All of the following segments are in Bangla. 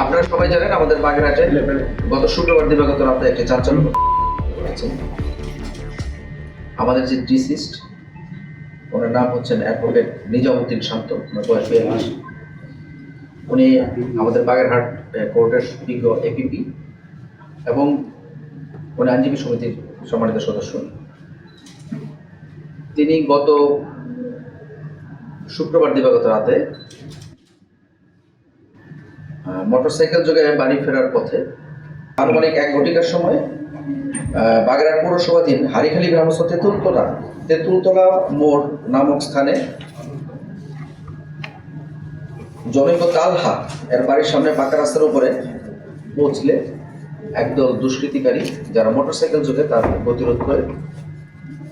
আপনারা সবাই জানেন আমাদের বাগেরহাটে গত শুক্রবার দিবাগত রাতে একটি চাঞ্চল্য ঘটেছে। আমাদের যে ডিসিস্ট ওনার নাম হচ্ছেন অ্যাডভোকেট নিজামুদ্দিন শান্ত, বয়স 42। উনি আমাদের বাগেরহাট কোর্টের বিজ্ঞ এপিপি এবং উনি আইনজীবী সমিতির সম্মানিত সদস্য। তিনি গত শুক্রবার দিবাগত রাতে মোটরসাইকেল যোগে বাড়ি ফেরার পথে আনুমানিক 1 ঘটিকার সময় বাগেরহাট পৌরসভাধীন হারিখালী গ্রামস্থ তেঁতুলতলা মোড় নামক স্থানে জনৈক তালহা এর বাড়ির সামনে পাকা রাস্তার উপরে পৌঁছলে একদল দুষ্কৃতিকারী যারা মোটরসাইকেল যোগে তার প্রতিরোধ করে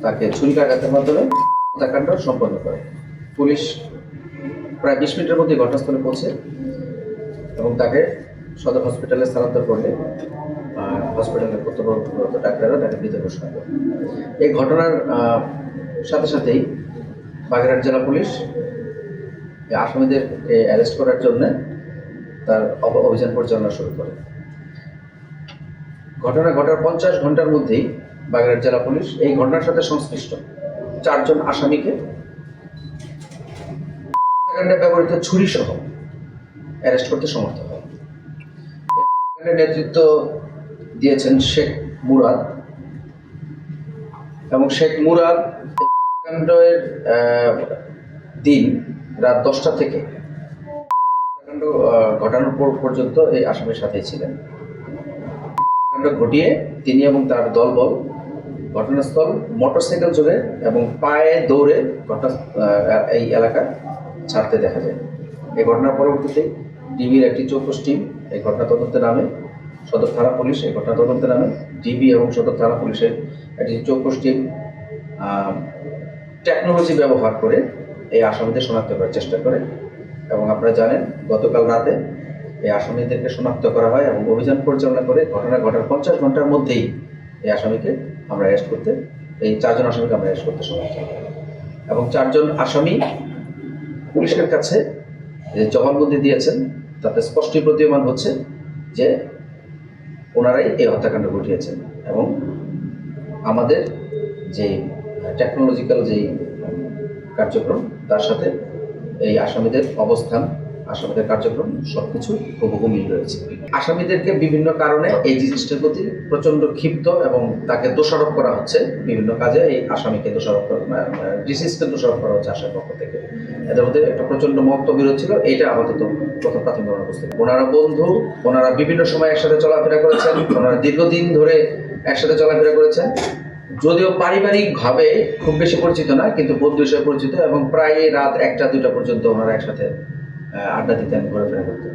তাকে ছুরিকাঘাতের মাধ্যমে হত্যাকাণ্ড সম্পন্ন করে। পুলিশ প্রায় 20 মিনিটের মধ্যে ঘটনাস্থলে পৌঁছে এবং তাকে সদর হসপিটালে স্থানান্তর করলে হসপিটালের কর্তব্যরত ডাক্তাররা তাকে মৃত ঘোষণা করে। এই ঘটনার সাথে সাথেই বাগেরহাট জেলা পুলিশ আসামিদেরকে অ্যারেস্ট করার জন্য তার অভিযান পরিচালনা শুরু করে। ঘটনা ঘটার 50 ঘন্টার মধ্যেই বাগেরহাট জেলা পুলিশ এই ঘটনার সাথে সংশ্লিষ্ট 4 জন আসামিকে হত্যাকাণ্ডে ব্যবহৃত ছুরি সহ অ্যারেস্ট করতে সমর্থ হয়। নেতৃত্ব দিয়েছেন শেখ মুরাদ এবং শেখ মুরাদ হত্যাকাণ্ডের দিন রাত 10টা থেকে হত্যাকাণ্ড ঘটানোর পর্যন্ত এই আসামির সাথেই ছিলেন। হত্যাকাণ্ড ঘটিয়ে তিনি এবং তার দলবল ঘটনাস্থল মোটরসাইকেল যোগে এবং পায়ে দৌড়ে এই এলাকা ছাড়তে দেখা যায়। এই ঘটনার পরবর্তীতে ডিবির একটি চৌকস টিম এই ঘটনা তদন্তে নামে, সদর থানা পুলিশ এই ঘটনা তদন্তে নামে। ডিবি এবং সদর থানা পুলিশের একটি চৌকস টিম টেকনোলজি ব্যবহার করে এই আসামিদের শনাক্ত করার চেষ্টা করে এবং আপনারা জানেন গতকাল রাতে এই আসামিদেরকে শনাক্ত করা হয় এবং অভিযান পরিচালনা করে ঘটনা ঘটার 50 ঘন্টার মধ্যেই এই আসামিকে আমরা অ্যারেস্ট করতে এই 4 জন আসামিকে আমরা অ্যারেস্ট করতে সমর্থ হই এবং 4 জন আসামি পুলিশের কাছে যে জবানবন্দি দিয়েছেন তাতে স্পষ্টই প্রতীয়মান হচ্ছে যে ওনারাই এই হত্যাকাণ্ড ঘটিয়েছেন এবং আমাদের যে টেকনোলজিক্যাল যেই কার্যক্রম তার সাথে এই আসামিদের অবস্থান, আসামিদের কার্যক্রম সবকিছু হুবহু মিল রয়েছে। আসামিদেরকে বিভিন্ন কারণে এই জিনিসটার প্রতি প্রচণ্ড ক্ষিপ্ত এবং তাকে দোষারোপ করা হচ্ছে বিভিন্ন কাজে। এই আসামিকে দোষারোপ করা ডিসিজকে দোষারোপ করা হচ্ছে আসামির পক্ষ থেকে। এদের মধ্যে একটা প্রচণ্ড মতবিরোধ ছিল, এইটা আপাতত প্রথম প্রাথমিক অবস্থা। ওনারা বন্ধু, ওনারা বিভিন্ন সময় একসাথে চলাফেরা করেছেন, ওনারা দীর্ঘদিন ধরে একসাথে চলাফেরা করেছেন। যদিও পারিবারিকভাবে খুব বেশি পরিচিত না, কিন্তু বন্ধু হিসেবে পরিচিত এবং প্রায় রাত 1টা 2টা পর্যন্ত ওনারা একসাথে আড্ডা দিতেন, ঘোরাফেরা করতেন।